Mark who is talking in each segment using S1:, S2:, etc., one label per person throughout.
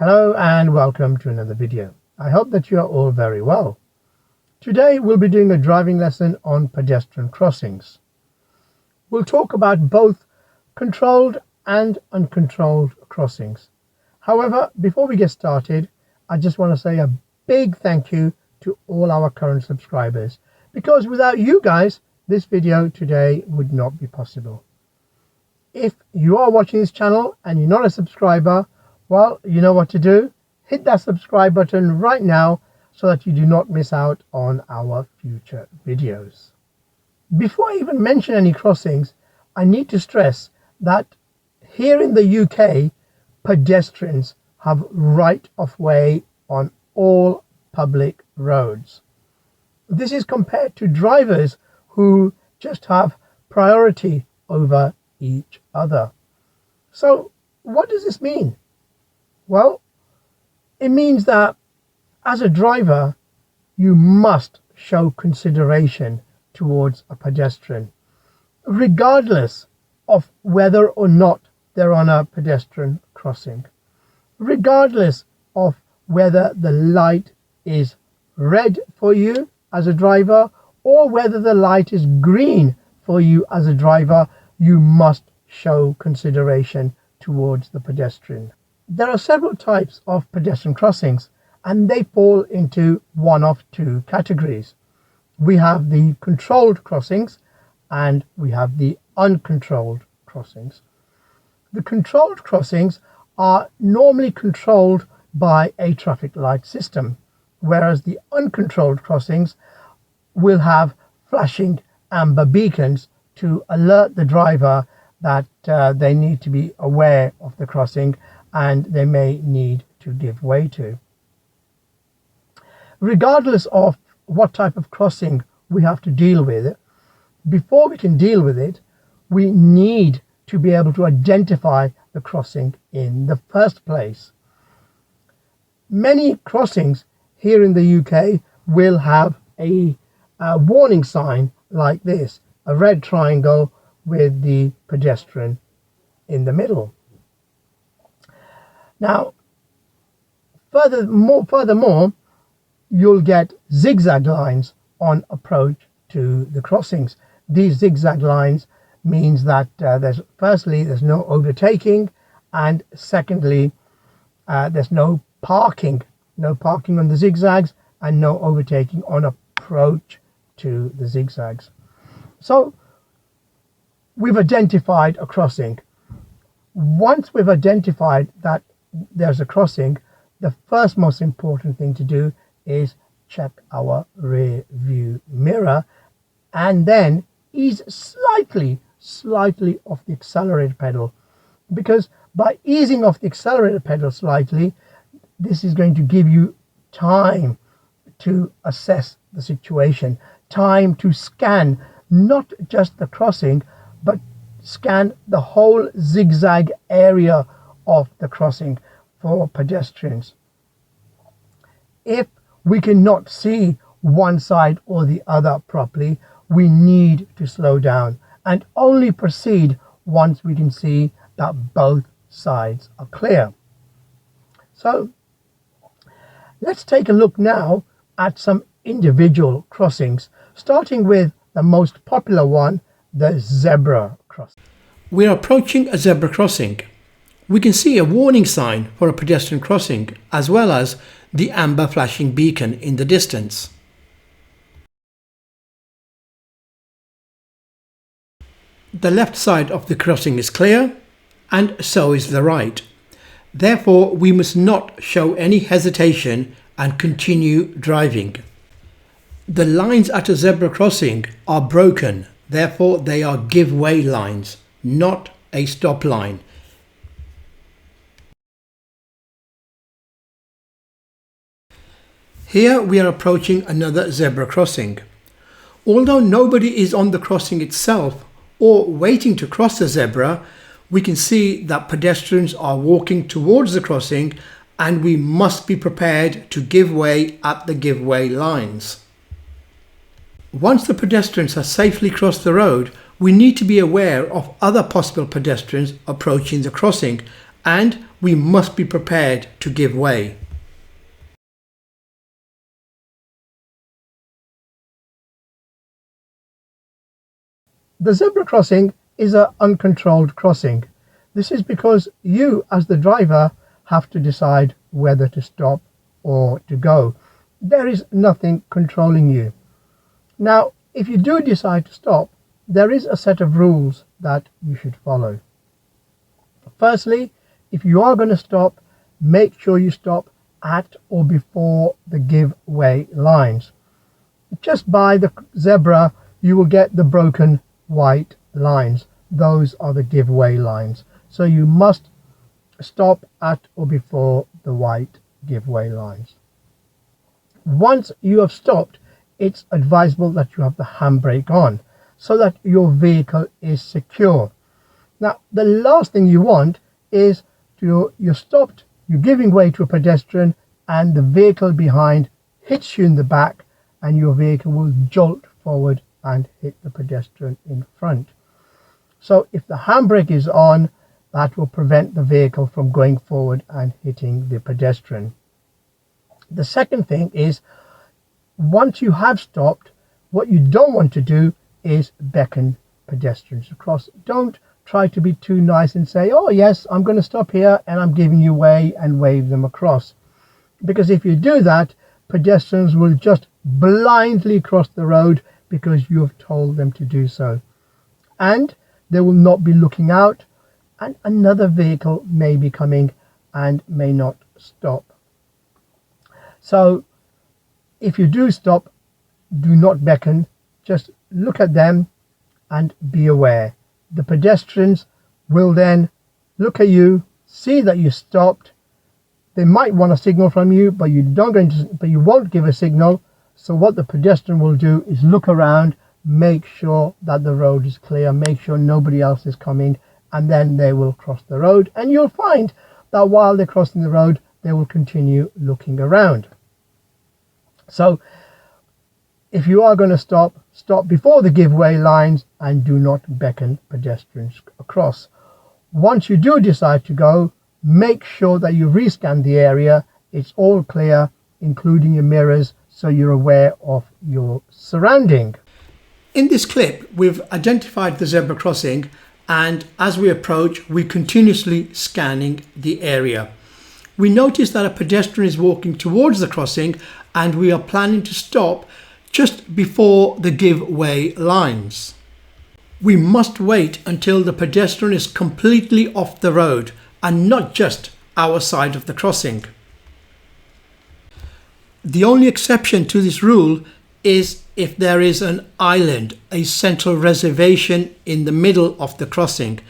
S1: Hello and welcome to another video. I hope that you are all very well. Today we'll be doing a driving lesson on pedestrian crossings. We'll talk about both controlled and uncontrolled crossings. However, before we get started, I just want to say a big thank you to all our current subscribers, because without you guys, this video today would not be possible. If you are watching this channel and you're not a subscriber, well, you know what to do. Hit that subscribe button right now so that you do not miss out on our future videos. Before I even mention any crossings, I need to stress that here in the UK, pedestrians have right of way on all public roads. This is compared to drivers who just have priority over each other. So what does this mean? Well, it means that as a driver, you must show consideration towards a pedestrian, regardless of whether or not they're on a pedestrian crossing, regardless of whether the light is red for you as a driver or whether the light is green for you as a driver. You must show consideration towards the pedestrian. There are several types of pedestrian crossings, and they fall into one of two categories. We have the controlled crossings and we have the uncontrolled crossings. The controlled crossings are normally controlled by a traffic light system, whereas the uncontrolled crossings will have flashing amber beacons to alert the driver that they need to be aware of the crossing and they may need to give way to. Regardless of what type of crossing we have to deal with, before we can deal with it, we need to be able to identify the crossing in the first place. Many crossings here in the UK will have a warning sign like this, a red triangle with the pedestrian in the middle. Now, furthermore, you'll get zigzag lines on approach to the crossings. These zigzag lines means that firstly, there's no overtaking, and secondly, there's no parking on the zigzags and no overtaking on approach to the zigzags. So we've identified a crossing. Once we've identified that there's a crossing, the first most important thing to do is check our rear view mirror and then ease slightly off the accelerator pedal, because by easing off the accelerator pedal slightly, this is going to give you time to assess the situation, time to scan not just the crossing but scan the whole zigzag area of the crossing for pedestrians. If we cannot see one side or the other properly, we need to slow down and only proceed once we can see that both sides are clear. So let's take a look now at some individual crossings, starting with the most popular one, the zebra crossing.
S2: We are approaching a zebra crossing. We can see a warning sign for a pedestrian crossing as well as the amber flashing beacon in the distance. The left side of the crossing is clear and so is the right. Therefore, we must not show any hesitation and continue driving. The lines at a zebra crossing are broken, therefore they are give way lines, not a stop line. Here we are approaching another zebra crossing. Although nobody is on the crossing itself or waiting to cross the zebra, we can see that pedestrians are walking towards the crossing and we must be prepared to give way at the give way lines. Once the pedestrians have safely crossed the road, we need to be aware of other possible pedestrians approaching the crossing and we must be prepared to give way.
S1: The zebra crossing is an uncontrolled crossing. This is because you, as the driver, have to decide whether to stop or to go. There is nothing controlling you. Now, if you do decide to stop, there is a set of rules that you should follow. Firstly, if you are going to stop, make sure you stop at or before the give way lines. Just by the zebra, you will get the broken white lines. Those are the give way lines. So you must stop at or before the white give way lines. Once you have stopped, it's advisable that you have the handbrake on so that your vehicle is secure. Now, the last thing you want is you're stopped, you're giving way to a pedestrian, and the vehicle behind hits you in the back, and your vehicle will jolt forward and hit the pedestrian in front. So if the handbrake is on, that will prevent the vehicle from going forward and hitting the pedestrian. The second thing is, once you have stopped, what you don't want to do is beckon pedestrians across. Don't try to be too nice and say, oh yes, I'm going to stop here and I'm giving you way, and wave them across. Because if you do that, pedestrians will just blindly cross the road because you have told them to do so. And they will not be looking out, and another vehicle may be coming and may not stop. So if you do stop, do not beckon, just look at them and be aware. The pedestrians will then look at you, see that you stopped. They might want a signal from you, but you won't give a signal. So what the pedestrian will do is look around, make sure that the road is clear, make sure nobody else is coming, and then they will cross the road. And you'll find that while they're crossing the road, they will continue looking around. So if you are going to stop, stop before the give way lines and do not beckon pedestrians across. Once you do decide to go, make sure that you rescan the area. It's all clear, including your mirrors, so you're aware of your surrounding.
S2: In this clip, we've identified the zebra crossing, and as we approach, we're continuously scanning the area. We notice that a pedestrian is walking towards the crossing, and we are planning to stop just before the give way lines. We must wait until the pedestrian is completely off the road and not just our side of the crossing. The only exception to this rule is if there is an island, a central reservation in the middle of the crossing.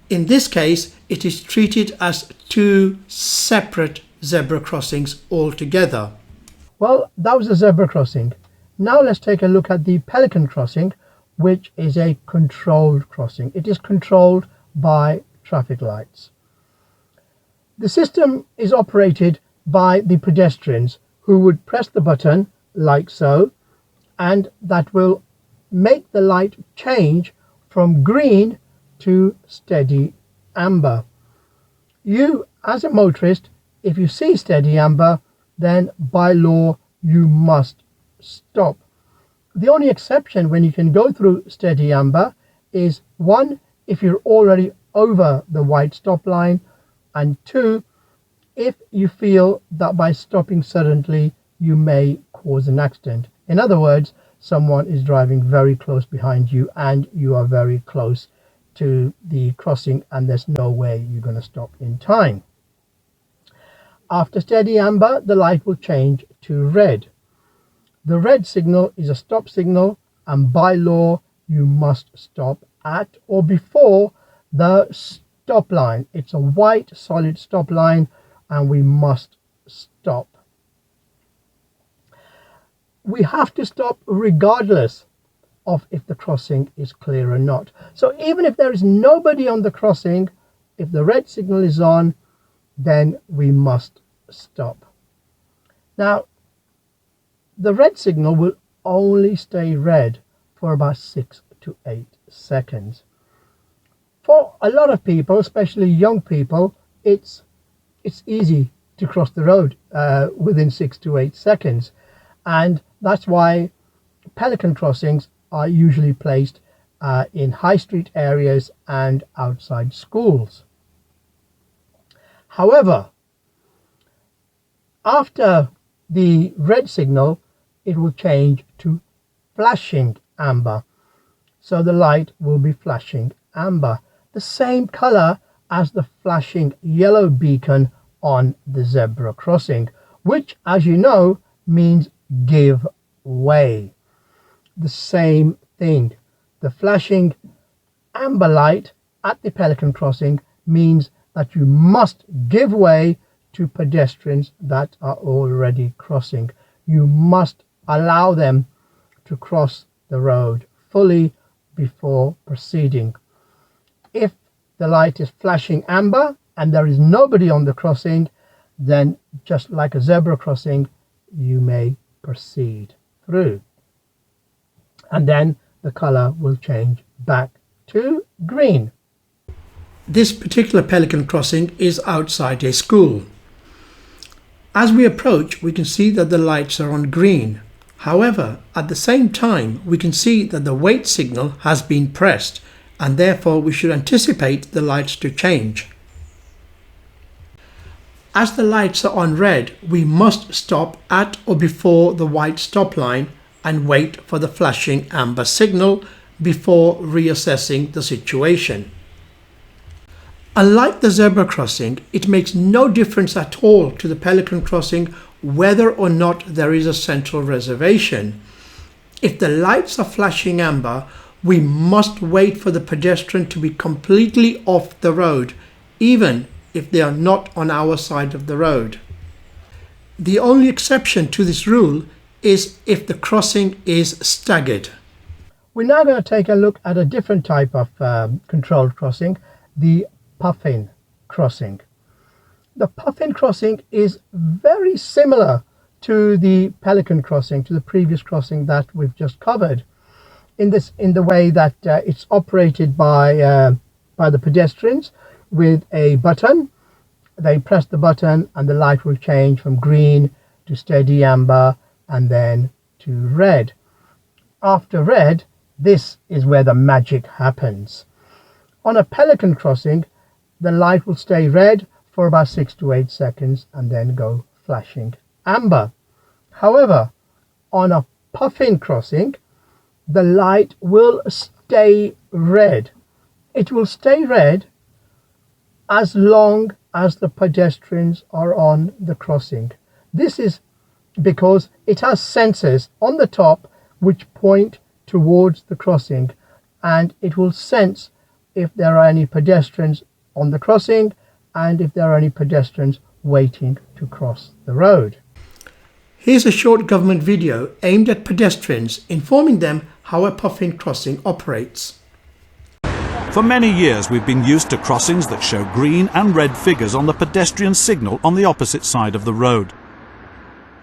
S2: In this case, it is treated as two separate zebra crossings altogether.
S1: Well, that was a zebra crossing. Now let's take a look at the Pelican Crossing, which is a controlled crossing. It is controlled by traffic lights. The system is operated by the pedestrians, who would press the button like so, and that will make the light change from green to steady amber. You, as a motorist, if you see steady amber, then by law you must stop. The only exception when you can go through steady amber is, one, if you're already over the white stop line, and two, if you feel that by stopping suddenly you may cause an accident. In other words, someone is driving very close behind you and you are very close to the crossing and there's no way you're going to stop in time. After steady amber, the light will change to red. The red signal is a stop signal, and by law you must stop at or before the stop line. It's a white solid stop line and we must stop. We have to stop regardless of if the crossing is clear or not. So even if there is nobody on the crossing, if the red signal is on, then we must stop. Now, the red signal will only stay red for about 6 to 8 seconds. For a lot of people, especially young people, it's easy to cross the road within 6 to 8 seconds, and that's why Pelican crossings are usually placed in high street areas and outside schools. However, after the red signal, it will change to flashing amber. So the light will be flashing amber, the same color as the flashing yellow beacon on the zebra crossing, which, as you know, means give way. The same thing. The flashing amber light at the Pelican crossing means that you must give way to pedestrians that are already crossing. You must allow them to cross the road fully before proceeding. If the light is flashing amber and there is nobody on the crossing, then just like a zebra crossing, you may proceed through. And then the color will change back to green.
S2: This particular Pelican crossing is outside a school. As we approach, we can see that the lights are on green. However, at the same time, we can see that the wait signal has been pressed, and therefore we should anticipate the lights to change. As the lights are on red, we must stop at or before the white stop line and wait for the flashing amber signal before reassessing the situation. Unlike the zebra crossing, it makes no difference at all to the Pelican crossing whether or not there is a central reservation. If the lights are flashing amber, we must wait for the pedestrian to be completely off the road, even if they are not on our side of the road. The only exception to this rule is if the crossing is staggered.
S1: We're now going to take a look at a different type of controlled crossing, the Puffin Crossing. The Puffin Crossing is very similar to the Pelican Crossing, to the previous crossing that we've just covered, in the way that it's operated by the pedestrians with a button. They press the button and the light will change from green to steady amber and then to red. After red, this is where the magic happens. On a Pelican crossing, the light will stay red for about 6 to 8 seconds and then go flashing amber. However, on a Puffin crossing, the light will stay red. It will stay red as long as the pedestrians are on the crossing. This is because it has sensors on the top which point towards the crossing, and it will sense if there are any pedestrians on the crossing and if there are any pedestrians waiting to cross the road.
S2: Here's a short government video aimed at pedestrians, informing them how a Puffin crossing operates.
S3: For many years we've been used to crossings that show green and red figures on the pedestrian signal on the opposite side of the road.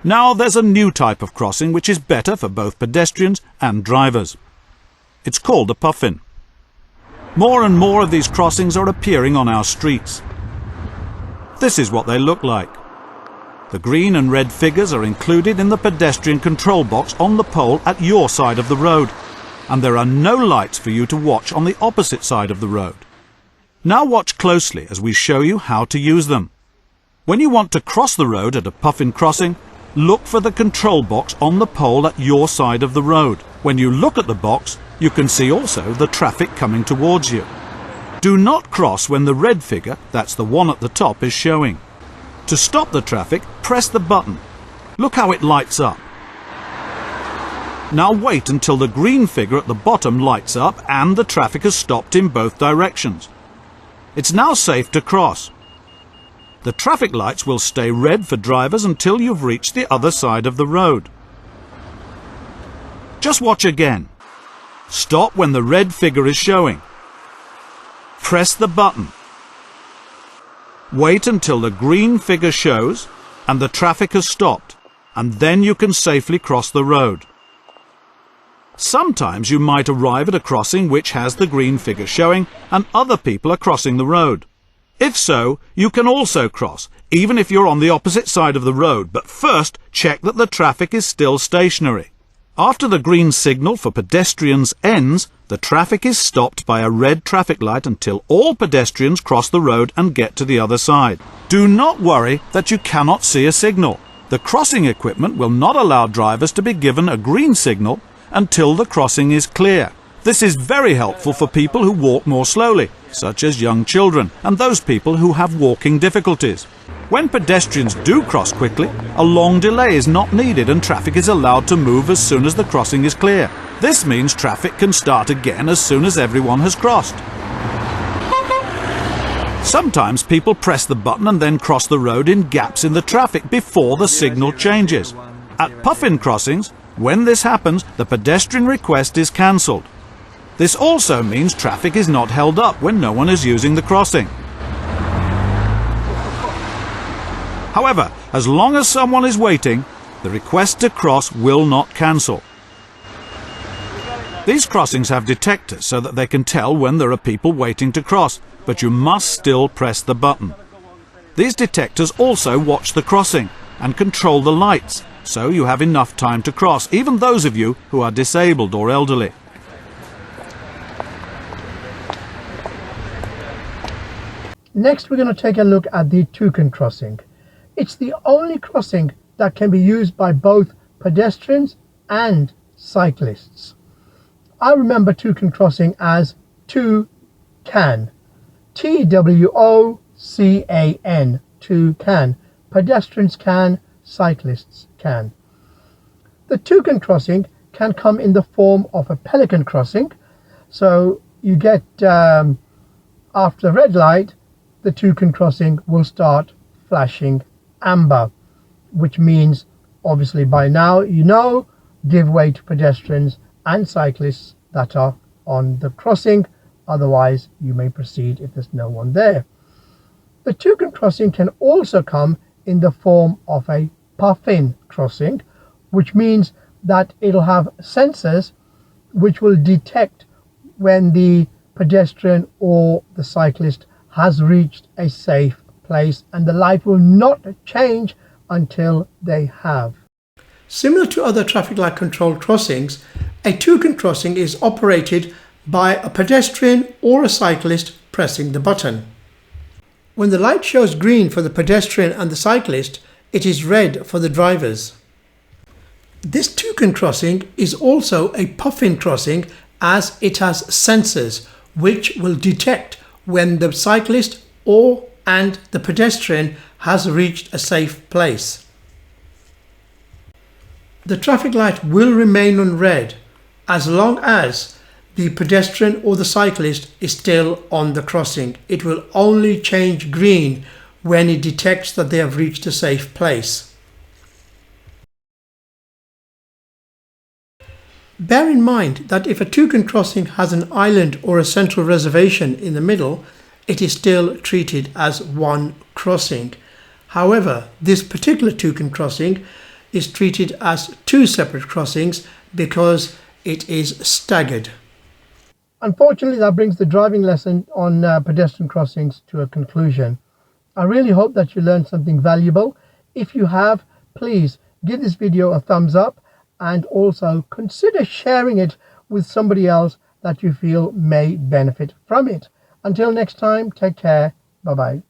S3: Now there's a new type of crossing which is better for both pedestrians and drivers. It's called a Puffin. More and more of these crossings are appearing on our streets. This is what they look like. The green and red figures are included in the pedestrian control box on the pole at your side of the road, and there are no lights for you to watch on the opposite side of the road. Now watch closely as we show you how to use them. When you want to cross the road at a Puffin crossing, look for the control box on the pole at your side of the road. When you look at the box, you can see also the traffic coming towards you. Do not cross when the red figure, that's the one at the top, is showing. To stop the traffic, press the button. Look how it lights up. Now wait until the green figure at the bottom lights up and the traffic has stopped in both directions. It's now safe to cross. The traffic lights will stay red for drivers until you've reached the other side of the road. Just watch again. Stop when the red figure is showing. Press the button. Wait until the green figure shows and the traffic has stopped, and then you can safely cross the road. Sometimes you might arrive at a crossing which has the green figure showing and other people are crossing the road. If so, you can also cross, even if you're on the opposite side of the road, but first check that the traffic is still stationary. After the green signal for pedestrians ends, the traffic is stopped by a red traffic light until all pedestrians cross the road and get to the other side. Do not worry that you cannot see a signal. The crossing equipment will not allow drivers to be given a green signal until the crossing is clear. This is very helpful for people who walk more slowly, such as young children and those people who have walking difficulties. When pedestrians do cross quickly, a long delay is not needed and traffic is allowed to move as soon as the crossing is clear. This means traffic can start again as soon as everyone has crossed. Sometimes people press the button and then cross the road in gaps in the traffic before the signal changes. At Puffin Crossings, when this happens, the pedestrian request is cancelled. This also means traffic is not held up when no one is using the crossing. However, as long as someone is waiting, the request to cross will not cancel. These crossings have detectors so that they can tell when there are people waiting to cross, but you must still press the button. These detectors also watch the crossing and control the lights, so you have enough time to cross, even those of you who are disabled or elderly.
S1: Next, we're going to take a look at the Tucan Crossing. It's the only crossing that can be used by both pedestrians and cyclists. I remember Tucan Crossing as Toucan, T-W-O-C-A-N, Toucan. Pedestrians can, cyclists can. The Tucan Crossing can come in the form of a Pelican Crossing. So you get, after the red light, the Tucan Crossing will start flashing amber, which means, obviously by now you know, give way to pedestrians and cyclists that are on the crossing, otherwise you may proceed if there's no one there. The Tucan Crossing can also come in the form of a Puffin Crossing, which means that it'll have sensors which will detect when the pedestrian or the cyclist has reached a safe place, and the light will not change until they have.
S2: Similar to other traffic light controlled crossings, a Tucan crossing is operated by a pedestrian or a cyclist pressing the button. When the light shows green for the pedestrian and the cyclist, it is red for the drivers. This Tucan crossing is also a Puffin crossing, as it has sensors which will detect when the cyclist and the pedestrian has reached a safe place. The traffic light will remain on red as long as the pedestrian or the cyclist is still on the crossing. It will only change green when it detects that they have reached a safe place. Bear in mind that if a Tucan crossing has an island or a central reservation in the middle, it is still treated as one crossing. However, this particular Tucan crossing is treated as two separate crossings because it is staggered.
S1: Unfortunately, that brings the driving lesson on pedestrian crossings to a conclusion. I really hope that you learned something valuable. If you have, please give this video a thumbs up and also consider sharing it with somebody else that you feel may benefit from it. Until next time, take care. Bye-bye.